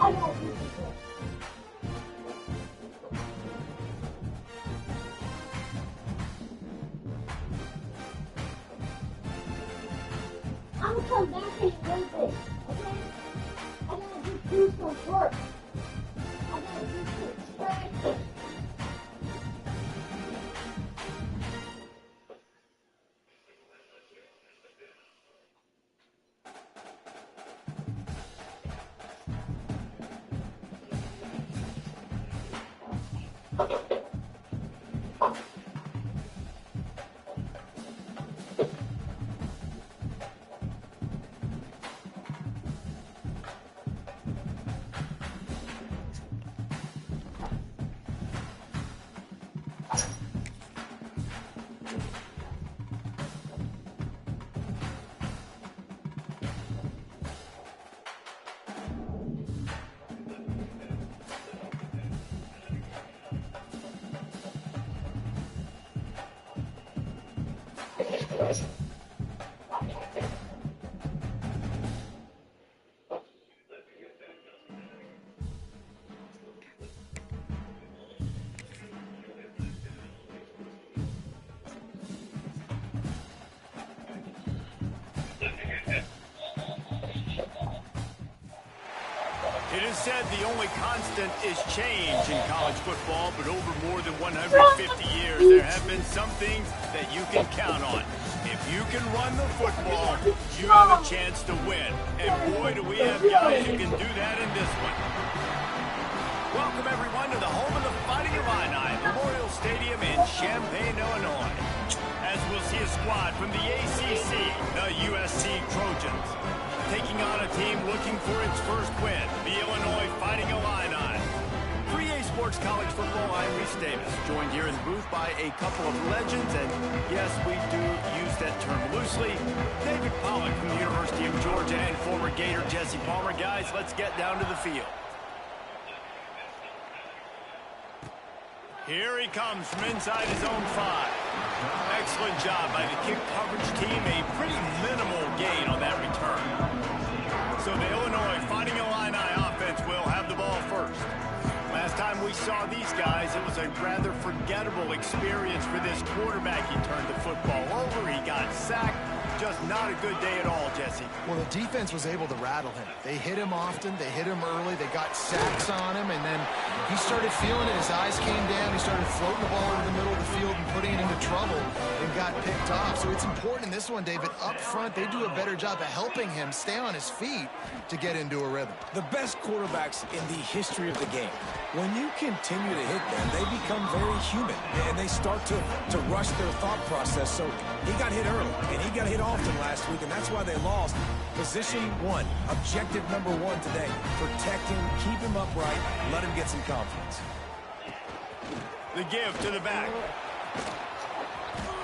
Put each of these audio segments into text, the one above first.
I'm gonna come back in a little bit, okay? I gotta just do some work. I gotta do some stretching. It is said the only constant is change in college football, but over more than 150 years, there have been some things that you can count on. If you can run the football, you have a chance to win. And boy, do we have guys who can do that in this one. Welcome, everyone, to the home of the Fighting Illini, Memorial Stadium in Champaign, Illinois. As we'll see a squad from the ACC, the USC Trojans, taking on a team looking for its first win, the Illinois Fighting Illini. For EA Sports College Football, I'm Reese Davis, joined here in the booth by a couple of legends, and yes, we do use that term loosely. David Pollack from the University of Georgia and former Gator Jesse Palmer. Guys, let's get down to the field. Here he comes from inside his own 5. Excellent job by the kick coverage team. A pretty minimal gain on that return. So the Illinois Fighting Illini offense will have the ball first. Last time we saw these guys, it was a rather forgettable experience for this quarterback. He turned the football over. He got sacked. Just not a good day at all, Jesse. Well, the defense was able to rattle him. They hit him often. They hit him early. They got sacks on him, and then he started feeling it. His eyes came down. He started floating the ball into the middle of the field and putting it into trouble and got picked off. So it's important in this one, David. Up front, they do a better job of helping him stay on his feet to get into a rhythm. The best quarterbacks in the history of the game, when you continue to hit them, they become very human, and they start to rush their thought process. So he got hit early, and he got hit often last week, and that's why they lost. Position 1, objective number 1 today. Protect him, keep him upright, let him get some confidence. The give to the back.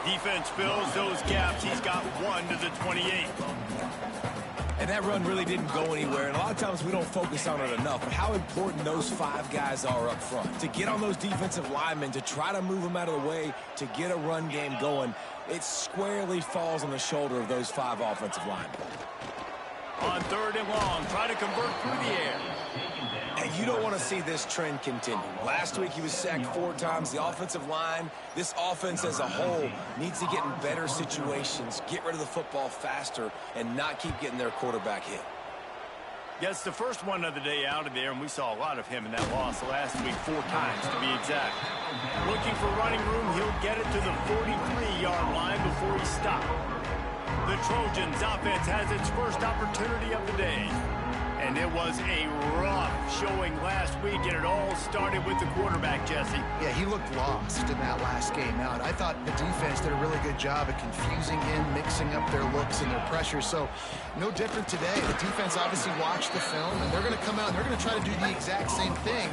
Defense fills those gaps. He's got 1 to the 28. And that run really didn't go anywhere. And a lot of times we don't focus on it enough, but how important those 5 guys are up front. To get on those defensive linemen, to try to move them out of the way, to get a run game going, it squarely falls on the shoulder of those 5 offensive linemen. On 3rd and long, try to convert through the air. And you don't want to see this trend continue. Last week he was sacked 4 times. The offensive line, this offense as a whole, needs to get in better situations, get rid of the football faster, and not keep getting their quarterback hit. Yes, the first one of the day out of there, and we saw a lot of him in that loss last week, 4 times to be exact. Looking for running room, he'll get it to the 43-yard line before he stopped. The Trojans offense has its first opportunity of the day. And it was a rough showing last week, and it all started with the quarterback, Jesse. Yeah, he looked lost in that last game out. I thought the defense did a really good job of confusing him, mixing up their looks and their pressure. So no different today. The defense obviously watched the film, and they're going to come out and they're going to try to do the exact same thing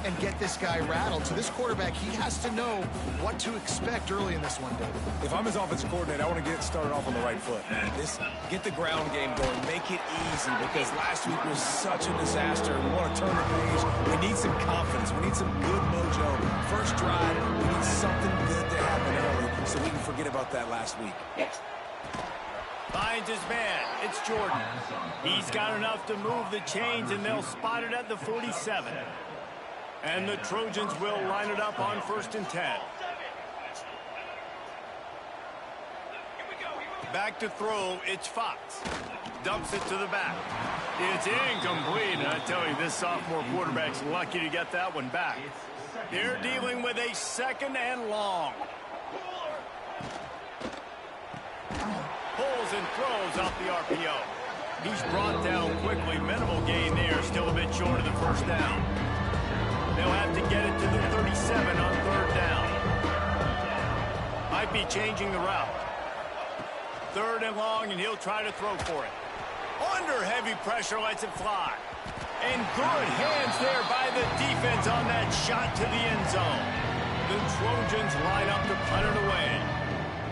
and get this guy rattled. So this quarterback, he has to know what to expect early in this one, David. If I'm his offensive coordinator, I want to get started off on the right foot. Get the ground game going, make it easy, because last week was such a disaster. We want to turn the page. We need some confidence. We need some good mojo. First drive, we need something good to happen early so we can forget about that last week. Finds his man. It's Jordan. He's got enough to move the chains, and they'll spot it at the 47. And the Trojans will line it up on 1st and 10. Back to throw, it's Fox. Dumps it to the back. It's incomplete, and I tell you, this sophomore quarterback's lucky to get that one back. They're dealing with a 2nd and long. Pulls and throws off the RPO. He's brought down quickly. Minimal gain there, still a bit short of the 1st down. They'll have to get it to the 37 on 3rd down. Might be changing the route. 3rd and long, and he'll try to throw for it. Under heavy pressure, lets it fly. And good hands there by the defense on that shot to the end zone. The Trojans line up to punt it away.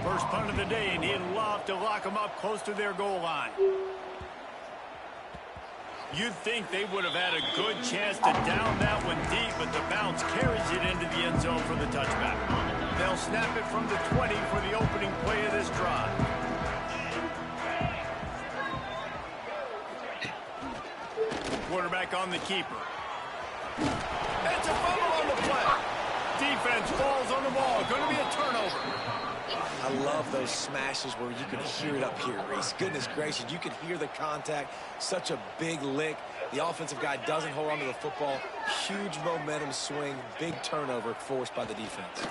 First punt of the day, and he'd love to lock them up close to their goal line. You'd think they would have had a good chance to down that one deep, but the bounce carries it into the end zone for the touchback. They'll snap it from the 20 for the opening play of this drive. Quarterback on the keeper. It's a fumble on the play. Defense falls on the ball. Going to be a turnover. I love those smashes where you can hear it up here, Reese. Goodness gracious, you can hear the contact. Such a big lick. The offensive guy doesn't hold on to the football. Huge momentum swing. Big turnover forced by the defense.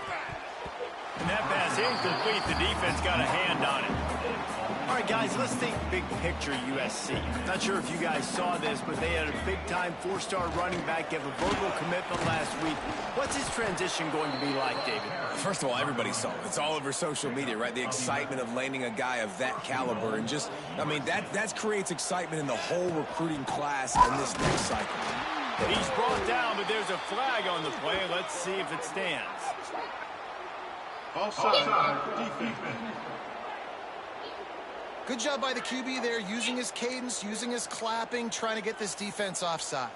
And that pass incomplete. The defense got a hand on it. All right, guys, let's think big picture USC. Not sure if you guys saw this, but they had a big-time 4-star running back give a verbal commitment last week. What's his transition going to be like, David? First of all, everybody saw it. It's all over social media, right? The excitement of landing a guy of that caliber. And just, I mean, that creates excitement in the whole recruiting class in this next cycle. He's brought down, but there's a flag on the play. Let's see if it stands. Offside. Defense. Good job by the QB there, using his cadence, using his clapping, trying to get this defense offside.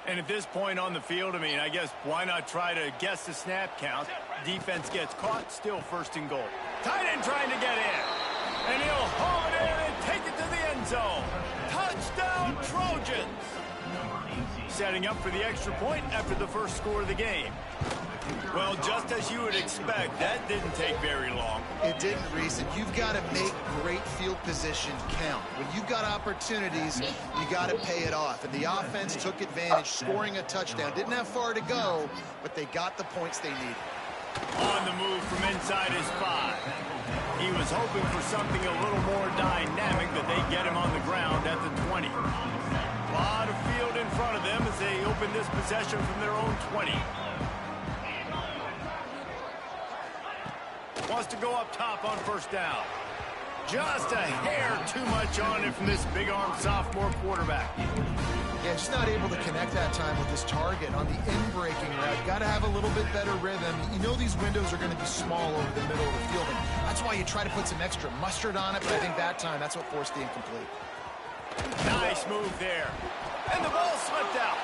And at this point on the field, I mean, I guess why not try to guess the snap count? Defense gets caught, still 1st and goal. Tight end trying to get in. And he'll haul it in and take it to the end zone. Touchdown, Trojans! Setting up for the extra point after the first score of the game. Well, just as you would expect, that didn't take very long. It didn't, Reese, and you've got to make great field position count. When you've got opportunities, you got to pay it off. And the offense took advantage, scoring a touchdown. Didn't have far to go, but they got the points they needed. On the move from inside his 5. He was hoping for something a little more dynamic, but they get him on the ground at the 20. A lot of field in front of them as they open this possession from their own 20. Wants to go up top on 1st down. Just a hair too much on it from this big-armed sophomore quarterback. Yeah, just not able to connect that time with his target on the in-breaking route. Got to have a little bit better rhythm. You know these windows are going to be small over the middle of the field, and that's why you try to put some extra mustard on it, but I think that time that's what forced the incomplete. Nice move there. And the ball slipped out.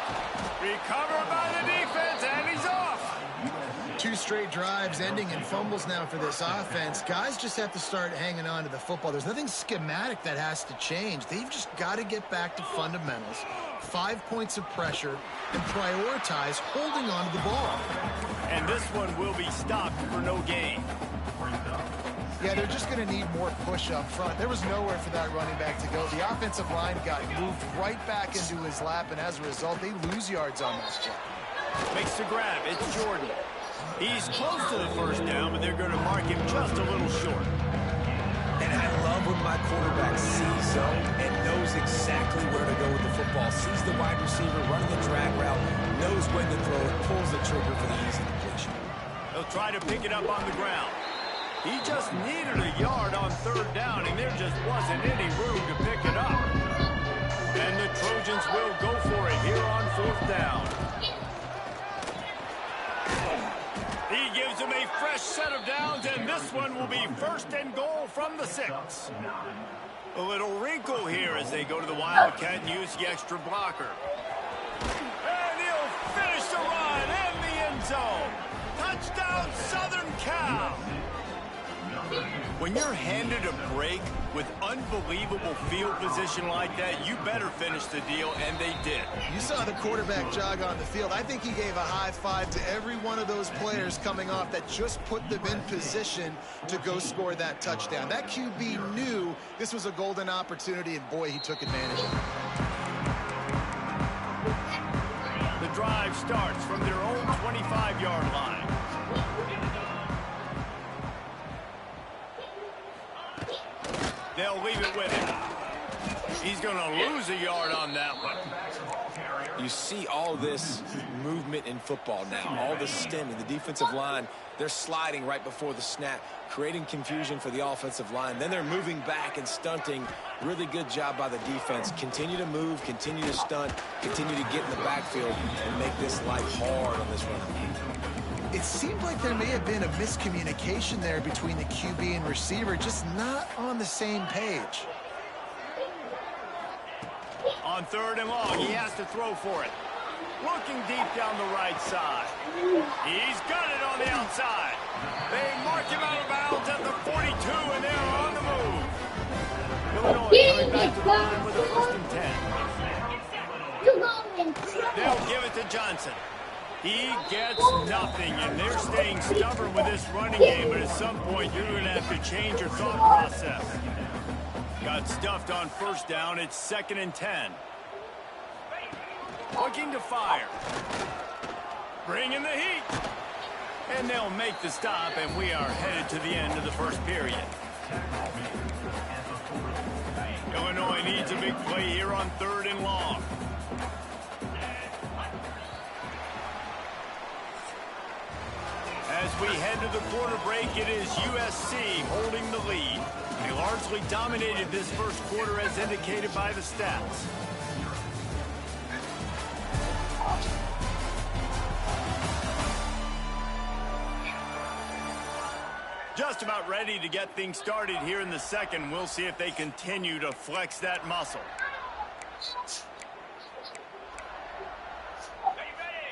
Recovered by the defense, and he's off. 2 straight drives ending in fumbles now for this offense. Guys just have to start hanging on to the football. There's nothing schematic that has to change. They've just got to get back to fundamentals, 5 points of pressure, and prioritize holding on to the ball. And this one will be stopped for no gain. Yeah, they're just going to need more push up front. There was nowhere for that running back to go. The offensive line got moved right back into his lap, and as a result, they lose yards on this play. Makes the grab. It's Jordan. He's close to the 1st down, but they're going to mark him just a little short. And I love when my quarterback sees zone and knows exactly where to go with the football. Sees the wide receiver running the drag route, knows when to throw it, pulls the trigger for the easy completion. They'll try to pick it up on the ground. He just needed a yard on 3rd down, and there just wasn't any room to pick it up. And the Trojans will go for it here on 4th down. He gives him a fresh set of downs, and this one will be 1st and goal from the 6. A little wrinkle here as they go to the Wildcat and use the extra blocker. And he'll finish the run in the end zone. Touchdown, Southern Cal! When you're handed a break with unbelievable field position like that, you better finish the deal, and they did. You saw the quarterback jog on the field. I think he gave a high five to every one of those players coming off that just put them in position to go score that touchdown. That QB knew this was a golden opportunity, and boy, he took advantage of it. The drive starts from their own 25-yard line. They'll leave it with him. He's going to lose a yard on that one. You see all this movement in football now, all the stemming. The defensive line, they're sliding right before the snap, creating confusion for the offensive line. Then they're moving back and stunting. Really good job by the defense. Continue to move, continue to stunt, continue to get in the backfield and make this life hard on this run. It seemed like there may have been a miscommunication there between the QB and receiver, just not on the same page. On 3rd and long, he has to throw for it. Looking deep down the right side. He's got it on the outside. They mark him out of bounds at the 42, and they're on the move. Illinois coming back to the line with a 1st and 10. They'll give it to Johnson. He gets nothing, and they're staying stubborn with this running game, but at some point you're going to have to change your thought process. Got stuffed on 1st down. It's 2nd and 10. Looking to fire. Bringing the heat. And they'll make the stop, and we are headed to the end of the 1st period. Illinois needs a big play here on 3rd and long. As we head to the quarter break, it is USC holding the lead. They largely dominated this 1st quarter as indicated by the stats. Just about ready to get things started here in the 2nd. We'll see if they continue to flex that muscle.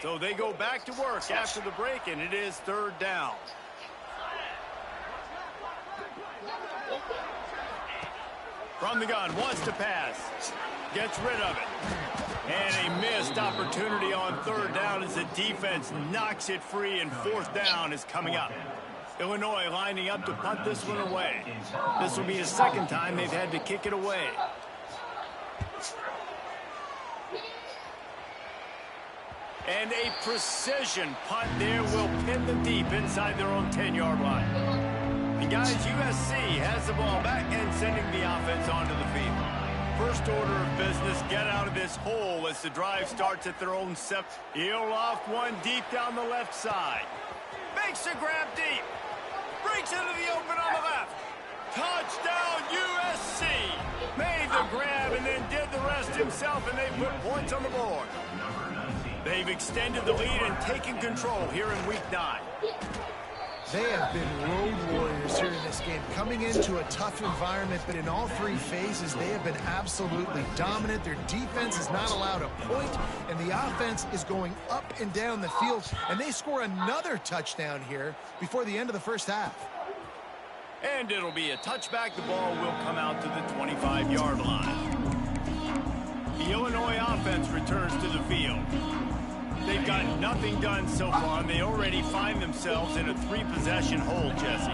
So they go back to work after the break, and it is 3rd down. From the gun, wants to pass. Gets rid of it. And a missed opportunity on 3rd down as the defense knocks it free, and 4th down is coming up. Illinois lining up to punt this one away. This will be the 2nd time they've had to kick it away. And a precision punt there will pin them deep inside their own 10-yard line. And guys, USC has the ball back and sending the offense onto the field. First order of business, get out of this hole as the drive starts at their own 7. He'll loft one deep down the left side. Makes a grab deep. Breaks into the open on the left. Touchdown USC. Made the grab and then did the rest himself, and they put points on the board. They've extended the lead and taken control here in Week 9. They have been road warriors here in this game, coming into a tough environment, but in all 3 phases, they have been absolutely dominant. Their defense is not allowed a point, and the offense is going up and down the field, and they score another touchdown here before the end of the 1st half. And it'll be a touchback. The ball will come out to the 25-yard line. The Illinois offense returns to the field. They've got nothing done so far, and they already find themselves in a 3-possession hole, Jesse.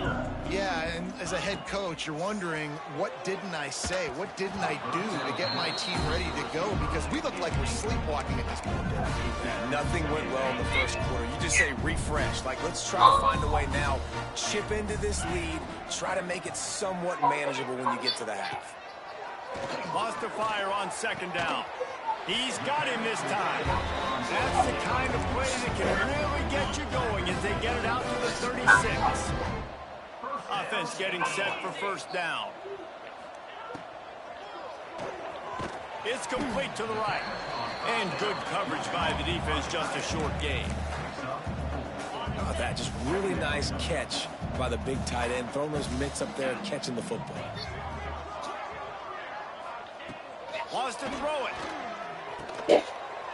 Yeah, and as a head coach, you're wondering, what didn't I say? What didn't I do to get my team ready to go? Because we look like we're sleepwalking at this point. Yeah, nothing went well in the 1st quarter. You just say refresh. Like, let's try to find a way now. Chip into this lead. Try to make it somewhat manageable when you get to the half. Lost to fire on 2nd down. He's got him this time. That's the kind of play that can really get you going as they get it out to the 36. Offense getting set for 1st down. It's complete to the right. And good coverage by the defense, just a short gain. Oh, that just really nice catch by the big tight end, throwing those mitts up there and catching the football. Wants to throw it.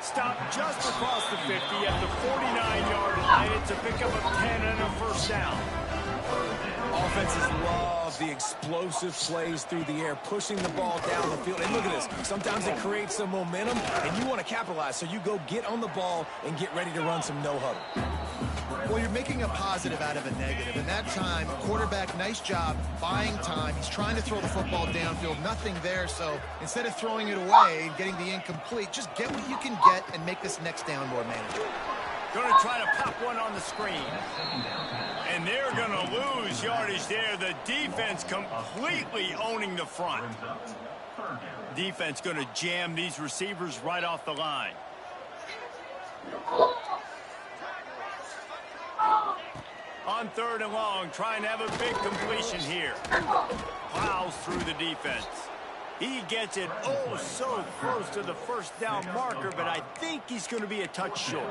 Stopped just across the 50 at the 49-yard line. It's a pickup of 10 and a first down. Offenses love the explosive plays through the air, pushing the ball down the field. And look at this. Sometimes it creates some momentum, and you want to capitalize. So you go get on the ball and get ready to run some no-huddle. Well, you're making a positive out of a negative. In that time, quarterback, nice job buying time. He's trying to throw the football downfield. Nothing there. So instead of throwing it away and getting the incomplete, just get what you can get and make this next down more manageable. Going to try to pop one on the screen. And they're going to lose yardage there. The defense completely owning the front. Defense going to jam these receivers right off the line. On 3rd and long, trying to have a big completion here. Plows through the defense. He gets it oh so close to the first down marker, but I think he's going to be a touch short.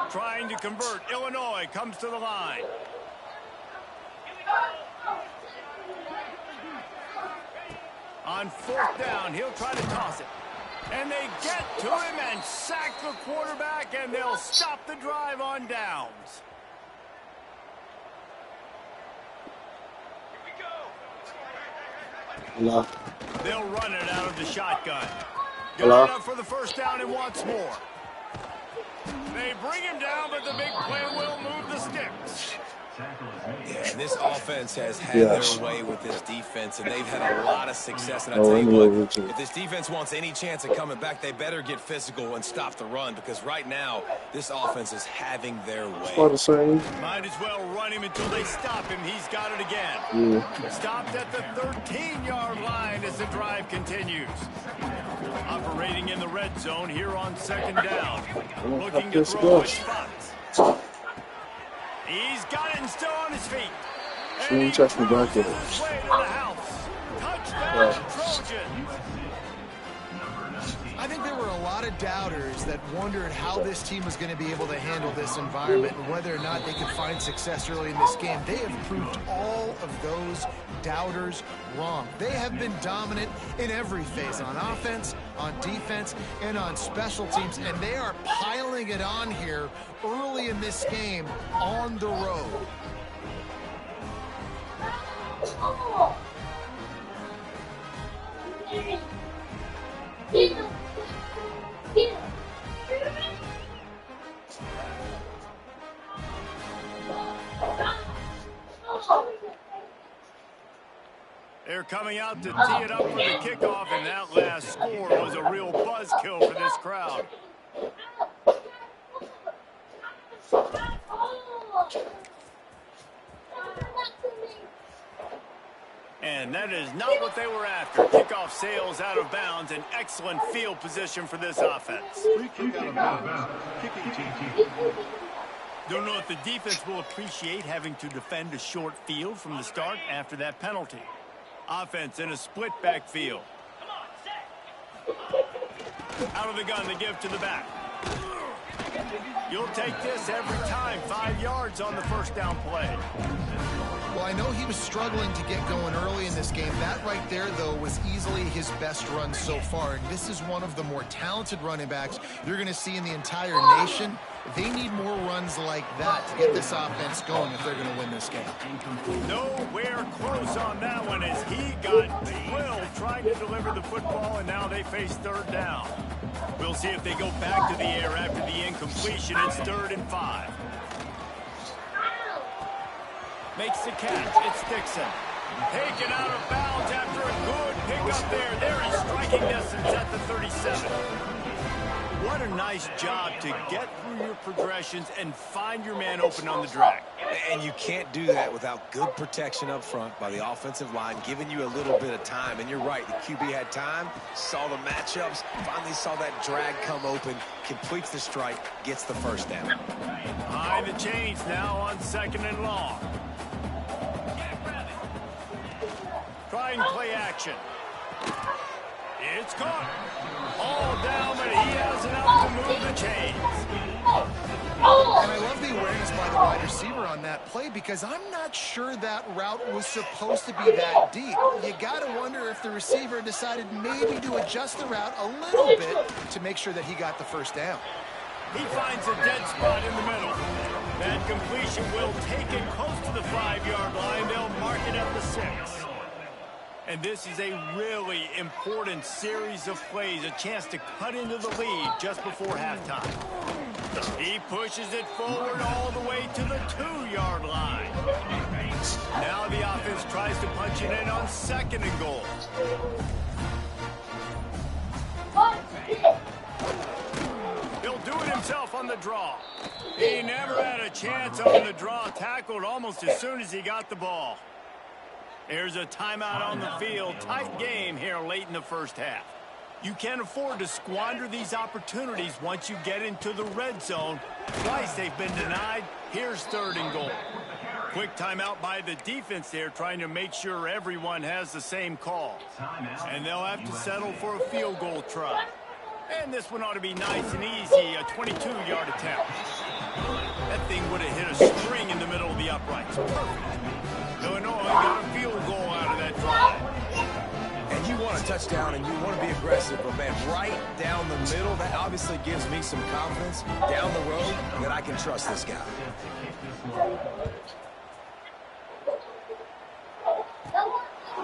Trying to convert. Illinois comes to the line. On 4th down, he'll try to toss it. And they get to him and sack the quarterback, and they'll stop the drive on downs. Hello. They'll run it out of the shotgun. Hello. Got it up for the first down and wants more. They bring him down, but the big play will move the sticks. Yeah, and this offense has had Yes. their way with this defense, and they've had a lot of success. And I Oh, tell let you me over what, to- if this defense wants any chance of coming back, they better get physical and stop the run, because right now, this offense is having their About way. the same. Might as well run him until they stop him. He's got it again. Yeah. Stopped at the 13-yard line as the drive continues. Operating in the red zone here on 2nd down. Looking to throw his spots. He's got it and still on his feet. And he check me back cruises in. his way to the house. Touchdown, Trojans. I think there were a lot of doubters that wondered how this team was going to be able to handle this environment and whether or not they could find success early in this game. They have proved all of those doubters wrong. They have been dominant in every phase, on offense, on defense, and on special teams, and they are piling it on here early in this game on the road. They're coming out to tee it up for the kickoff, and that last score was a real buzzkill for this crowd. And that is not what they were after. Kickoff sails out of bounds, an excellent field position for this offense. Don't know if the defense will appreciate having to defend a short field from the start after that penalty. Offense in a split backfield. Out of the gun, they give to the back. You'll take this every time. 5 yards on the first down play. Well, I know he was struggling to get going early in this game. That right there, though, was easily his best run so far. And this is one of the more talented running backs you're going to see in the entire nation. They need more runs like that to get this offense going if they're going to win this game. Nowhere close on that one as he got drilled trying to deliver the football, and now they face 3rd down. We'll see if they go back to the air after the incompletion. It's 3rd and 5. Makes the catch. It's Dixon. Taken out of bounds after a good pickup there. They're in striking distance at the 37. What a nice job to get through your progressions and find your man open on the drag. And you can't do that without good protection up front by the offensive line, giving you a little bit of time. And you're right, the QB had time, saw the matchups, finally saw that drag come open, completes the strike, gets the first down. Behind the chains now on 2nd and long. Trying play action. It's caught. All down, but he has enough to move the chains. And I love the awareness by the wide receiver on that play because I'm not sure that route was supposed to be that deep. You got to wonder if the receiver decided maybe to adjust the route a little bit to make sure that he got the first down. He finds a dead spot in the middle. That completion will take it close to the 5-yard line. They'll mark it at the 6. And this is a really important series of plays, a chance to cut into the lead just before halftime. He pushes it forward all the way to the 2-yard line. Now the offense tries to punch it in on 2nd and goal. He'll do it himself on the draw. He never had a chance on the draw, tackled almost as soon as he got the ball. There's a timeout on the field. Tight game here late in the first half. You can't afford to squander these opportunities once you get into the red zone. Twice they've been denied. Here's 3rd and goal. Quick timeout by the defense there, trying to make sure everyone has the same call. And they'll have to settle for a field goal try. And this one ought to be nice and easy, a 22-yard attempt. That thing would have hit a string in the middle of the uprights. Perfect. Illinois got a field goal out of that drive. And you want a touchdown and you want to be aggressive, but man, right down the middle, that obviously gives me some confidence down the road that I can trust this guy.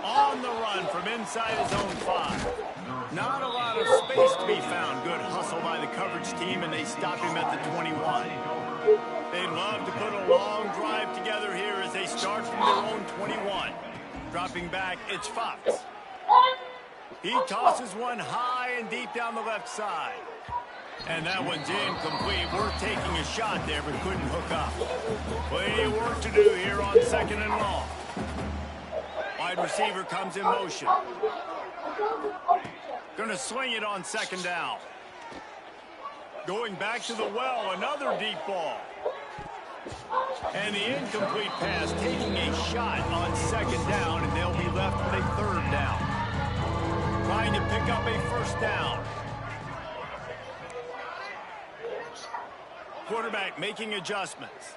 On the run from inside his own 5. Not a lot of space to be found. Good hustle by the coverage team, and they stop him at the 21. They'd love to put a long drive together here as they start from their own 21. Dropping back, it's Fox. He tosses one high and deep down the left side. And that one's incomplete. We're taking a shot there, but couldn't hook up. Plenty of work to do here on 2nd and long. Wide receiver comes in motion. Gonna swing it on 2nd down. Going back to the well, another deep ball. And the incomplete pass, taking a shot on 2nd down, and they'll be left with a 3rd down. Trying to pick up a 1st down. Quarterback making adjustments.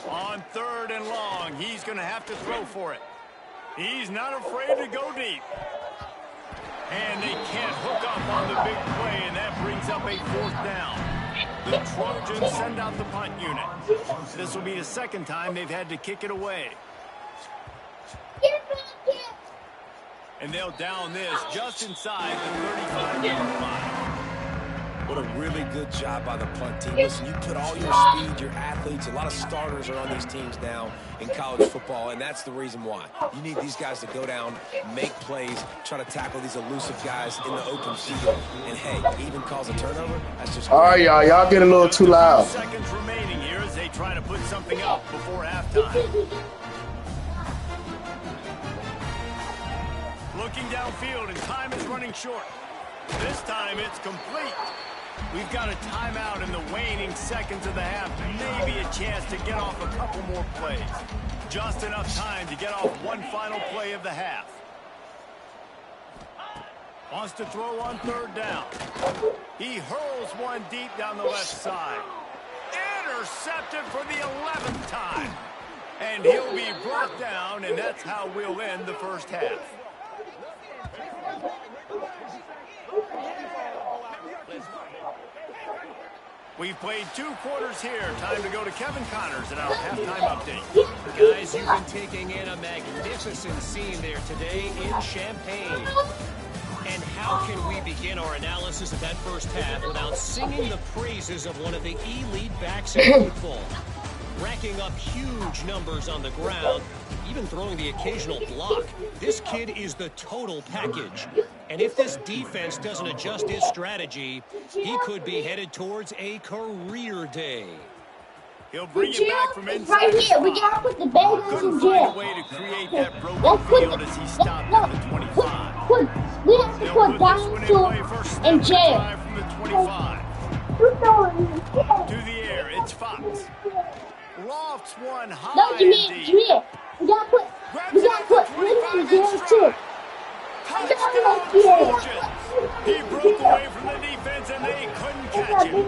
On 3rd and long, he's going to have to throw for it. He's not afraid to go deep. And they can't hook up on the big play, and that brings up a 4th down. The Trojans send out the punt unit. This will be the 2nd time they've had to kick it away. And they'll down this just inside the 35-yard line. What a really good job by the punt team. Listen, you put all your speed, your athletes, a lot of starters are on these teams now in college football, and that's the reason why. You need these guys to go down, make plays, try to tackle these elusive guys in the open field. And, hey, even cause a turnover, that's just all right, y'all. Y'all get a little too loud. Seconds remaining here as they try to put something up before halftime. Looking downfield, and time is running short. This time it's complete. We've got a timeout in the waning seconds of the half. Maybe a chance to get off a couple more plays. Just enough time to get off one final play of the half. Wants to throw on 3rd down. He hurls one deep down the left side. Intercepted for the 11th time. And he'll be brought down, and that's how we'll end the first half. We've played 2 quarters here. Time to go to Kevin Connors and our halftime update. Guys, you've been taking in a magnificent scene there today in Champaign. And how can we begin our analysis of that first half without singing the praises of one of the elite backs in football? Racking up huge numbers on the ground, even throwing the occasional block. This kid is the total package. And if this defense doesn't adjust its strategy, he could be headed towards a career day. He'll bring it back from inside. Right here, we gotta put the bagels Couldn't in find jail. a way to create that broken field as he stopped at the 25. We have to put dinosaur in jail. From the 25. To the air, it's Fox. Lofts one high. No, Jameer. We gotta put Williams in jail too. Touchdown, Trojans. He broke away from the defense and they couldn't catch him.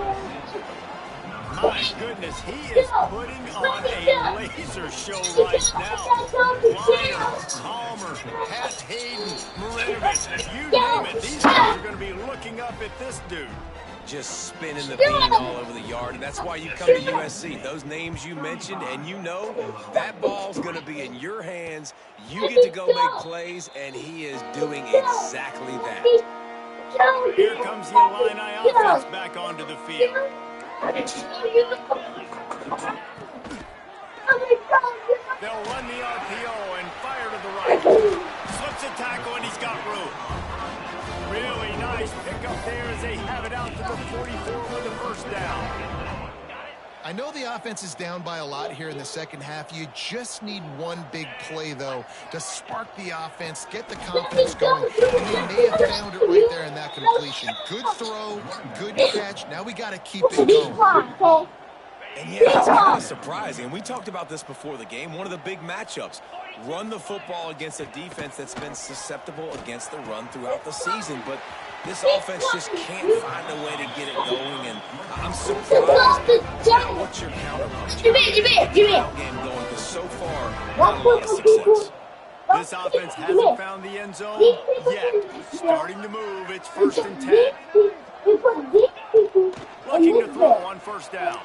My goodness, he is putting on a laser show right now. Liner, Palmer, Pat Hayden, Marinovich, you name it. These guys are going to be looking up at this dude. Just spinning the bean all over the yard, and that's why you come to USC. Those names you mentioned, and you know that ball's going to be in your hands. You get to go make plays, and he is doing exactly that. Here comes the Illini offense back onto the field. They'll run the RPO and fire to the right. Slips a tackle, and he's got room. Really nice pickup there as they have it out to the 44 with a first down. I know the offense is down by a lot here in the second half. You just need one big play, though, to spark the offense, get the confidence going. And they may have found it right there in that completion. Good throw, good catch. Now we got to keep it going. And yeah, it's kind of surprising. And we talked about this before the game. One of the big matchups. Run the football against a defense that's been susceptible against the run throughout the season. But this offense just can't find a way to get it going. And I'm surprised. Now, what's your counterpunch? Game going, because so far, not a lot of success. This offense hasn't found the end zone yet. Starting to move. It's 1st and 10. Looking to throw on first down.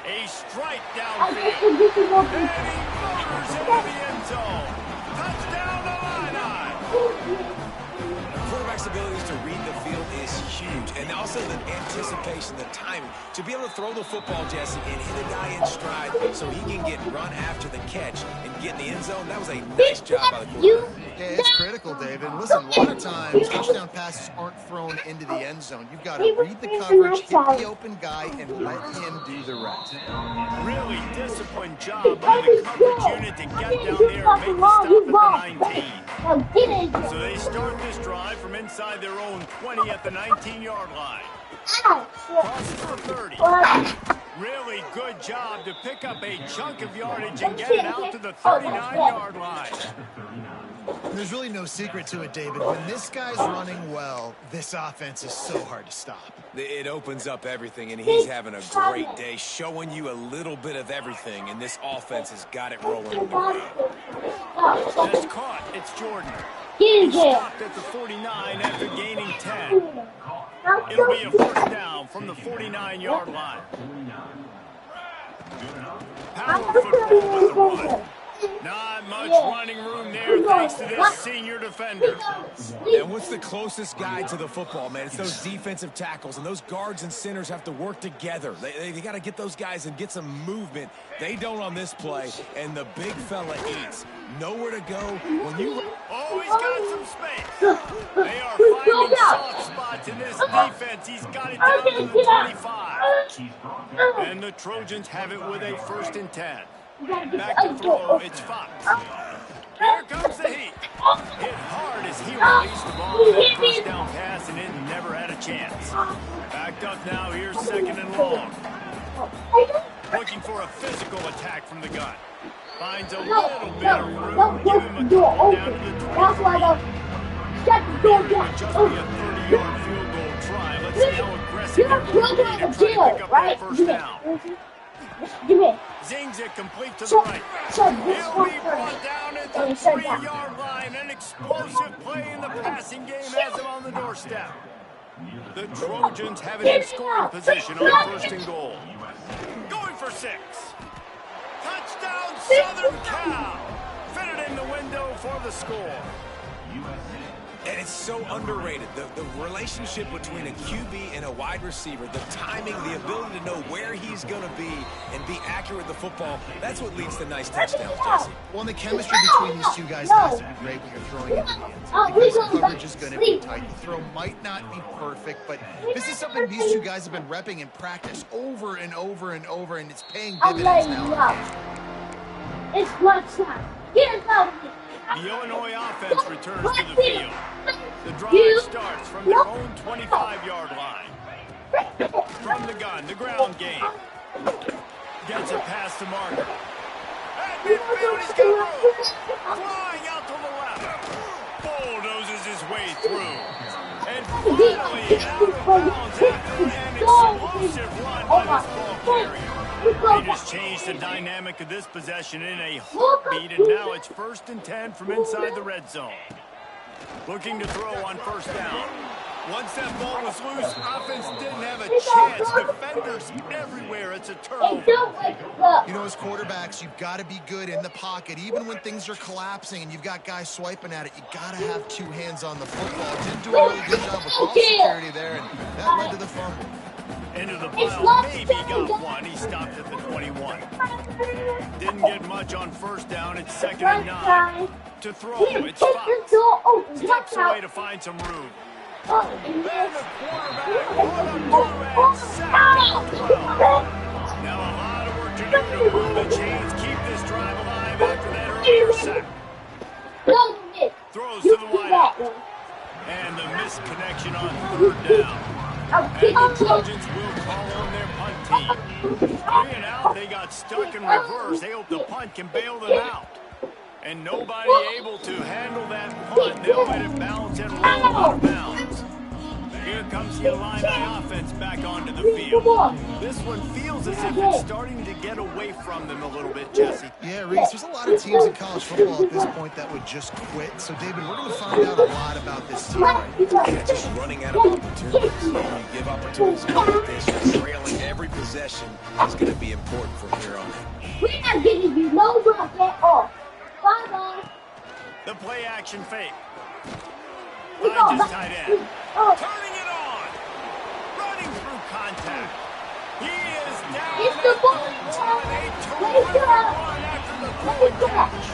A strike downfield. And he motors into the end zone. Touchdown, Illini. The quarterback's ability to read the field is huge. And also the anticipation, the timing. To be able to throw the football, Jesse, and hit a guy in stride so he can get run after the catch and get in the end zone, that was a nice job by the quarterback. Yeah, it's critical, David. Listen, a lot of times, touchdown passes aren't thrown into the end zone. You've got to read the coverage, hit the open guy, and let him do the rest. Really disciplined job by the coverage unit to get down there and make the stop at the 19. So they start this drive from inside their own 20 at the 19-yard line. Crosses for 30. Really good job to pick up a chunk of yardage and get it out to the 39-yard line. There's really no secret to it, David. When this guy's running well, this offense is so hard to stop. It opens up everything, and he's having a great day, showing you a little bit of everything, and this offense has got it rolling in the ground. And it's caught. It's Jordan. He stopped at the 49 after gaining 10. It'll be a first down from the 49-yard line. Power football with the run. Not much running room there thanks to this senior defender. And what's the closest guy to the football, man? It's those defensive tackles, and those guards and centers have to work together. They got to get those guys and get some movement. They don't on this play, and the big fella eats. Nowhere to go. When you... Oh, he's got some space. They are finding soft spots in this defense. He's got it down to the 25. And the Trojans have it with a 1st and 10. Back to throw, it's Fox. Here comes the heat. Hit hard as he released the ball on that first down pass, and it never had a chance. Backed up now, here's 2nd and long. Looking for a physical attack from the gun. Finds a little bit of room. Give him a couple down to the 23. Just be a 30-yard field goal try. Let's see how aggressive they're going to be to try to pick up that first down. Zings it complete to the right. He'll be brought down at the 3-yard line. An explosive play in the passing game has him on the doorstep. The Trojans have it in scoring position on 1st and goal. Going for 6. Touchdown, Southern Cal. Fitted in the window for the score. And it's so underrated. The relationship between a QB and a wide receiver, the timing, the ability to know where he's going to be and be accurate with the football, that's what leads to nice touchdowns, Jesse. Well, the chemistry between these two guys has to be great when you're throwing into the end zone, because the coverage is going to be tight. The throw might not be perfect, but this is something these two guys have been repping in practice over and over and over, and it's paying dividends now. It's lunchtime. Get out of here. The Illinois offense returns to the field. The drive starts from their own 25-yard line. From the gun, the ground game. Gets a pass to Marker. At midfield, he's got room. Flying out to the left. Bulldozes his way through. And finally, out of bounds after an explosive run by this ball carrier. They just changed the dynamic of this possession in a heartbeat, and now it's 1st and 10 from inside the red zone. Looking to throw on 1st down. Once that ball was loose, offense didn't have a chance. Defenders everywhere. It's a turnover. You know, as quarterbacks, you've got to be good in the pocket. Even when things are collapsing and you've got guys swiping at it, you got to have 2 hands on the football. Didn't do a really good job of ball security there, and that led to the fumble. Into the pile, maybe got one. He stopped at the 21. Didn't get much on 1st down. It's 2nd and 9. To throw, it's Fox. Steps away to find some room. Then the quarterback run up through and sacked at 12. Now a lot of work to do to move the chains, keep this drive alive after that earlier sack. Throws to the wideout. And the missed connection on 3rd down. And the Trojans will call on their punt team. 3 and out, they got stuck in reverse. They hope the punt can bail them out. And nobody able to handle that punt. They'll let it bounce and roll out of bounds. Here comes the Illini offense back onto the field. This one feels as if it's starting to get away from them a little bit, Jesse. Yeah, Reese, there's a lot of teams in college football at this point that would just quit. So, David, we're going to find out a lot about this team right now. Yeah, just running out of opportunities. When you give opportunities like this, trailing every possession is going to be important from here on in. We're not giving you no rock at all. Bye-bye. The play action fake. Finds his tight end. Turning it on. Running through contact. He is down It's the ball. a terrific run after the throw and catch.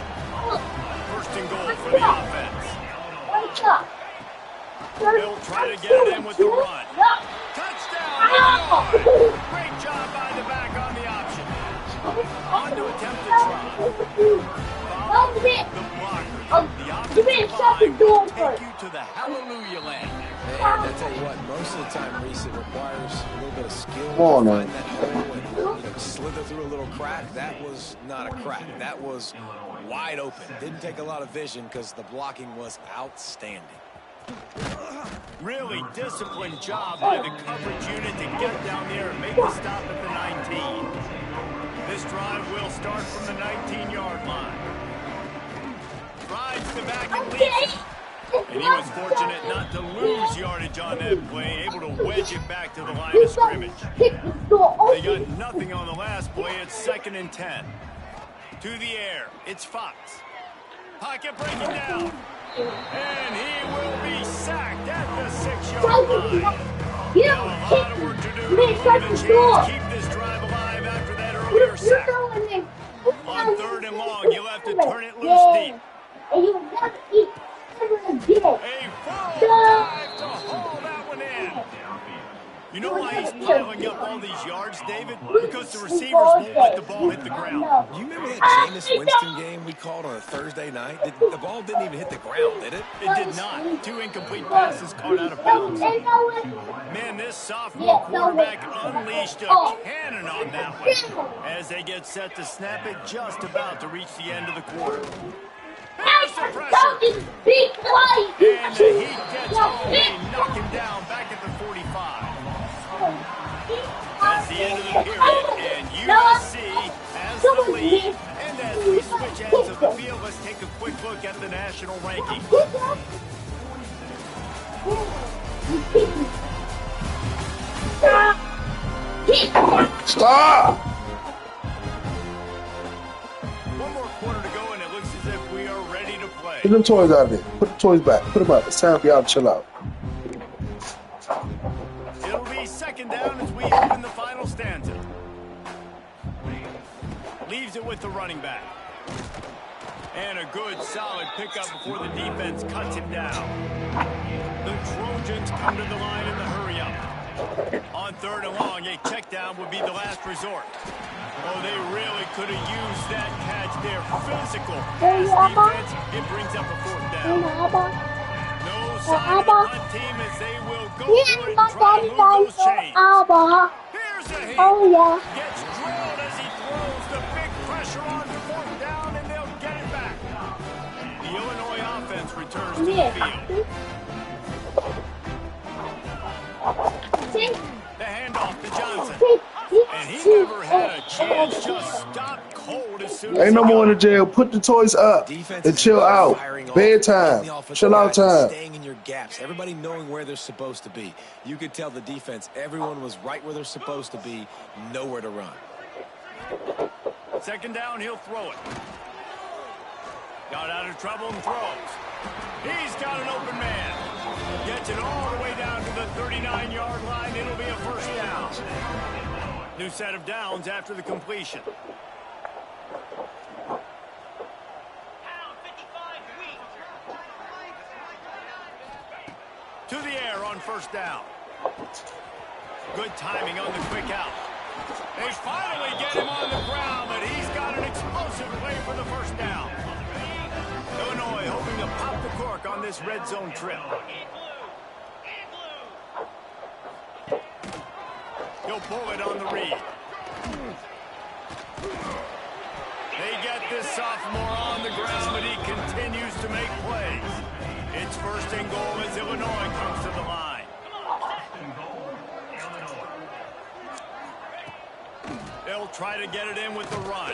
1st and goal for the offense. Wake up. They'll try to get it in with the run. Touchdown. Great job by the back on the option. On to attempt to try. Follow the blocker. The offensive line will take you to the hallelujah land. And I tell you what, most of the time, Reese, it requires a little bit of skill Come on, to man. find that hole and slither through a little crack. That was not a crack. That was wide open. Didn't take a lot of vision because the blocking was outstanding. Really disciplined job by the coverage unit to get down there and make the stop at the 19. This drive will start from the 19-yard line. Drives the back and leads it. And he was fortunate not to lose yardage on that play, able to wedge it back to the line of scrimmage. They got nothing on the last play. It's 2nd and 10. To the air, it's Fox. Pocket breaking down. And he will be sacked at the 6-yard line. Now a lot of work to do to move the chains, keep this drive alive after that earlier sack. On 3rd and long, you'll have to turn it loose deep. And you never eat ever again. A full drive to haul that one in. You know why he's piling up all these yards, David? Because the receivers won't let the ball hit the ground. You remember that Jameis Winston game we called on a Thursday night? The ball didn't even hit the ground, did it? It did not. 2 incomplete passes caught out of bounds. Man, this sophomore quarterback unleashed a cannon on that one as they get set to snap it just about to reach the end of the quarter. There's the pressure. Be quiet. And the heat gets home. They knock him down back at the 45. That's the end of the period, and USC has the lead. And as we switch ends of the field, let's take a quick look at the national rankings. Stop! One more quarter to go, and it looks as if we are ready to play. Put them toys out of there. Put the toys back. Put them out. It's time for y'all to chill out. It'll be 2nd down as we open the final stanza. Leaves it with the running back. And a good, solid pickup before the defense cuts him down. The Trojans come to the line in the hurry-up. On 3rd and long, a check down would be the last resort. Oh, they really could have used that catch there. Physical pass defense. It brings up a 4th down. No sign of the punt team as they will go for it and try to move those chains. Here's a hit. Gets drilled as he throws. The big pressure on 4th down, and they'll get it back. The Illinois offense returns to the field. See? The handoff to Johnson. See? And he never had a chance, just stopped cold as soon as Ain't no he more in got the jail. Put the toys up Defense and is chill out. firing off. Bedtime. The offensive Chill out guys are time. staying in your gaps. Everybody knowing where they're supposed to be. You could tell the defense, everyone was right where they're supposed to be, nowhere to run. Second down, he'll throw it. Got out of trouble and throws. He's got an open man. Gets it all the way down to the 39-yard line. It'll be a first down. New set of downs after the completion. To the air on first down. Good timing on the quick out. They finally get him on the ground, but he's got an explosive play for the first down. Illinois hoping to pop the cork on this red zone trip. He'll pull it on the read. They get this sophomore on the ground, but he continues to make plays. It's first and goal as Illinois comes to the line. They'll try to get it in with the run.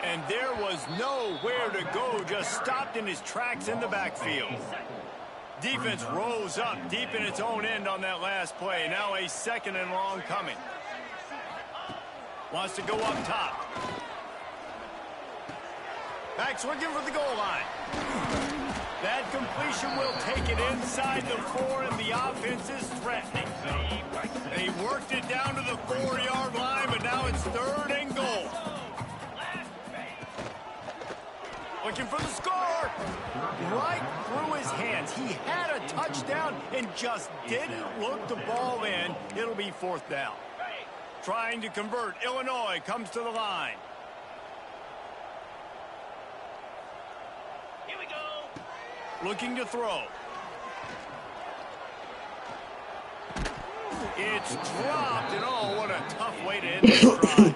And there was nowhere to go, just stopped in his tracks in the backfield. Defense rose up deep in its own end on that last play. Now a second and long coming. Wants to go up top. Back swinging for the goal line. That completion will take it inside the 4, and the offense is threatening. They worked it down to the 4-yard line, but now it's third and goal. Looking for the score. Right through his hands. He had a touchdown and just didn't look the ball in. It'll be fourth down. Trying to convert. Illinois comes to the line. Here we go. Looking to throw. It's dropped, and oh, what a tough way to end this drive.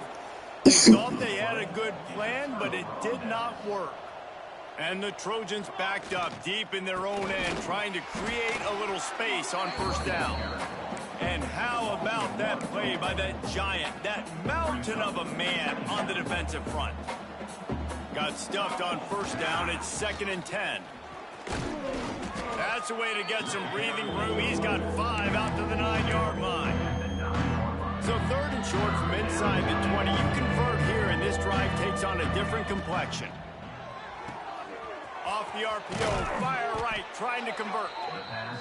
They thought they had a good plan, but it did not work. And the Trojans backed up deep in their own end, trying to create a little space on first down. And how about that play by that giant, that mountain of a man on the defensive front? Got stuffed on first down. It's 2nd and 10. That's a way to get some breathing room. He's got 5 out to the 9-yard line. So 3rd and short from inside the 20. You convert here, and this drive takes on a different complexion. Off the RPO, fire right, trying to convert.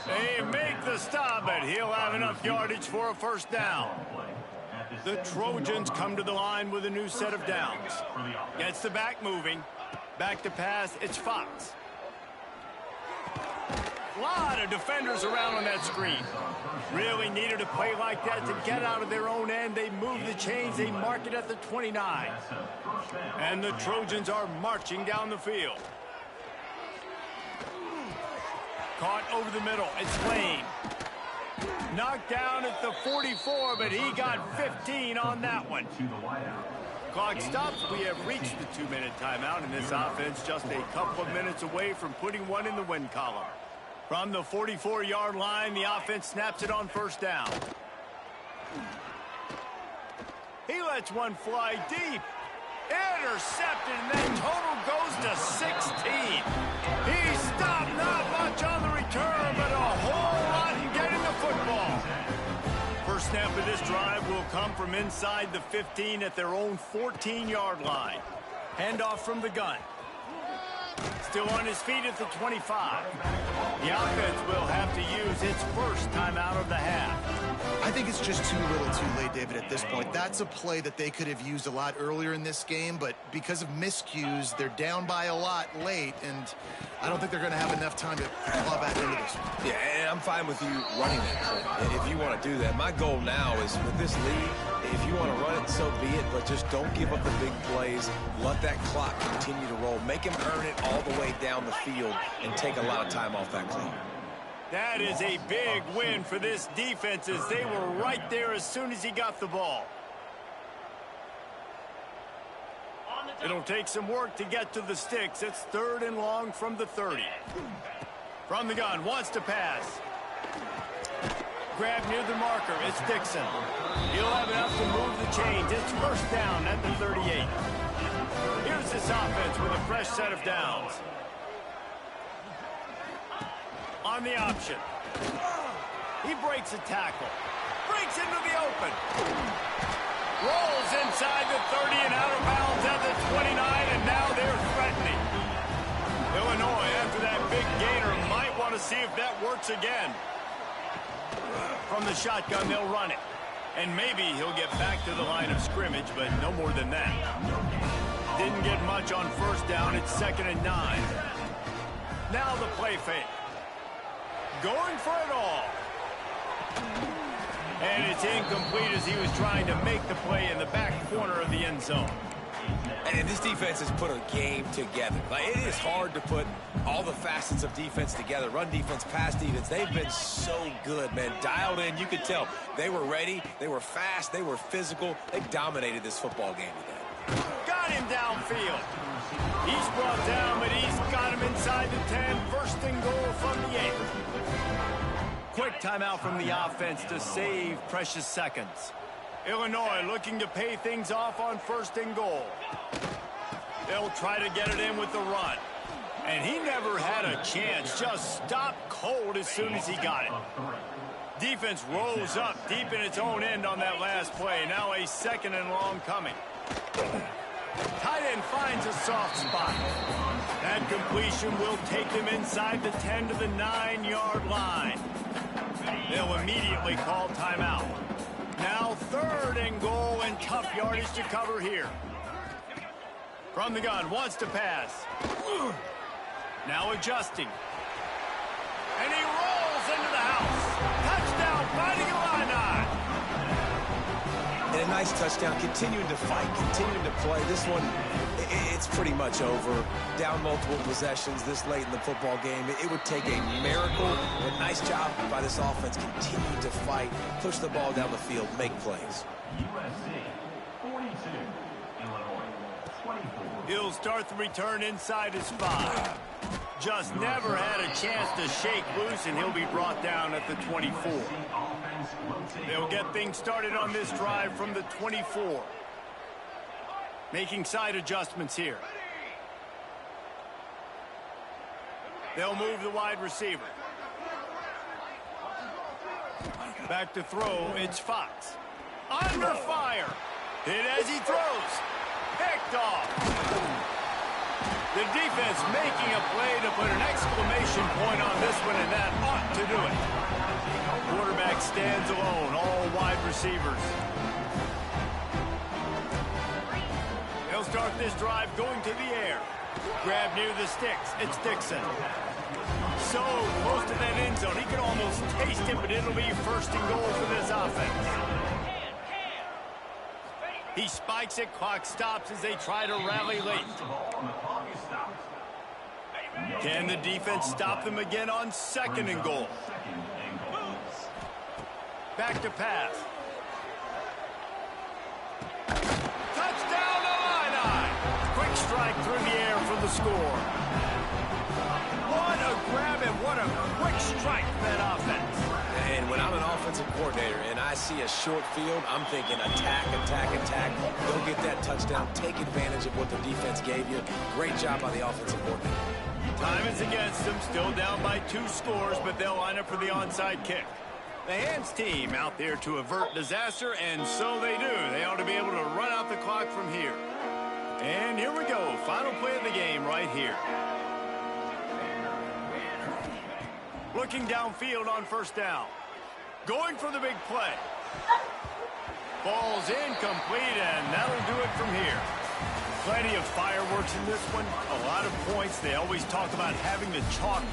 They make the stop, but he'll have enough yardage for a first down. The Trojans come to the line with a new set of downs. Gets the back moving. Back to pass, it's Fox. A lot of defenders around on that screen. Really needed a play like that to get out of their own end. They move the chains, they mark it at the 29. And the Trojans are marching down the field. Caught over the middle. It's Lane. Knocked down at the 44, but he got 15 on that one. Clock stops. We have reached the 2-minute timeout, and this offense just a couple of minutes away from putting one in the win column. From the 44-yard line, the offense snaps it on first down. He lets one fly deep. Intercepted, and that total goes to 16. He stopped not much on the return, but a whole lot in getting the football. First snap of this drive will come from inside the 15 at their own 14-yard line. Handoff from the gun. Still on his feet at the 25. The offense will have to use its first timeout of the half. I think it's just too little too late, David, at this point. That's a play that they could have used a lot earlier in this game, but because of miscues, they're down by a lot late, and I don't think they're going to have enough time to claw back into this. Yeah, and I'm fine with you running that play if you want to do that. My goal now is with this lead, if you want to run it, so be it, but just don't give up the big plays. Let that clock continue to roll. Make him earn it all the way down the field and take a lot of time off that clock. That is a big win for this defense as they were right there as soon as he got the ball. It'll take some work to get to the sticks. It's 3rd and long from the 30. From the gun, wants to pass. grab near the marker. It's Dixon. He'll have enough to move the chains. It's first down at the 38. Here's this offense with a fresh set of downs. On the option. He breaks a tackle. Breaks into the open. Rolls inside the 30 and out of bounds at the 29, and now they're threatening. Illinois, after that big gainer, might want to see if that works again. From the shotgun, they'll run it. And maybe he'll get back to the line of scrimmage, but no more than that. Didn't get much on first down. It's 2nd and 9. Now the play fake. Going for it all. And it's incomplete as he was trying to make the play in the back corner of the end zone. And this defense has put a game together. Like, it is hard to put all the facets of defense together. Run defense, pass defense. They've been so good, man. Dialed in. You could tell they were ready. They were fast. They were physical. They dominated this football game today. Got him downfield. He's brought down, but he's got him inside the 10. First and goal from the 8. Quick timeout from the offense to save precious seconds. Illinois looking to pay things off on first and goal. They'll try to get it in with the run. And he never had a chance. Just stopped cold as soon as he got it. Defense rose up deep in its own end on that last play. Now a 2nd and long coming. Tight end finds a soft spot. That completion will take them inside the 10 to the 9-yard line. They'll immediately call timeout. Now 3rd and goal, and tough yardage to cover here. From the gun, wants to pass. Now adjusting. And he rolls into the house. Touchdown, fighting Illini. And a nice touchdown, continuing to fight, continuing to play. This one, it's pretty much over. Down multiple possessions this late in the football game. It would take a miracle. A nice job by this offense, continuing to fight, push the ball down the field, make plays. He'll start the return inside his 5. Just never had a chance to shake loose, and he'll be brought down at the 24. They'll get things started on this drive from the 24. Making side adjustments here. They'll move the wide receiver. Back to throw, it's Fox. Under fire. Hit as he throws. Picked off. The defense making a play to put an exclamation point on this one, and that ought to do it. Quarterback stands alone, all wide receivers. They'll start this drive going to the air. Grab near the sticks. It's Dixon. So close to that end zone. He can almost taste it, but it'll be 1st and goal for this offense. He spikes it. Clock stops as they try to rally late. Can the defense stop them again on 2nd and goal? Back to pass. Touchdown, Illini! Quick strike through the air for the score. What a grab and what a quick strike for that offense. And when I'm an offensive coordinator and I see a short field, I'm thinking attack, attack, attack. Go get that touchdown. Take advantage of what the defense gave you. Great job by the offensive coordinator. Time is against them. Still down by 2 scores, but they'll line up for the onside kick. The Hands team out there to avert disaster, and so they do. They ought to be able to run out the clock from here. And here we go. Final play of the game right here. Looking downfield on first down. Going for the big play. Ball's incomplete, and that'll do it from here. Plenty of fireworks in this one. A lot of points. They always talk about having the chalk.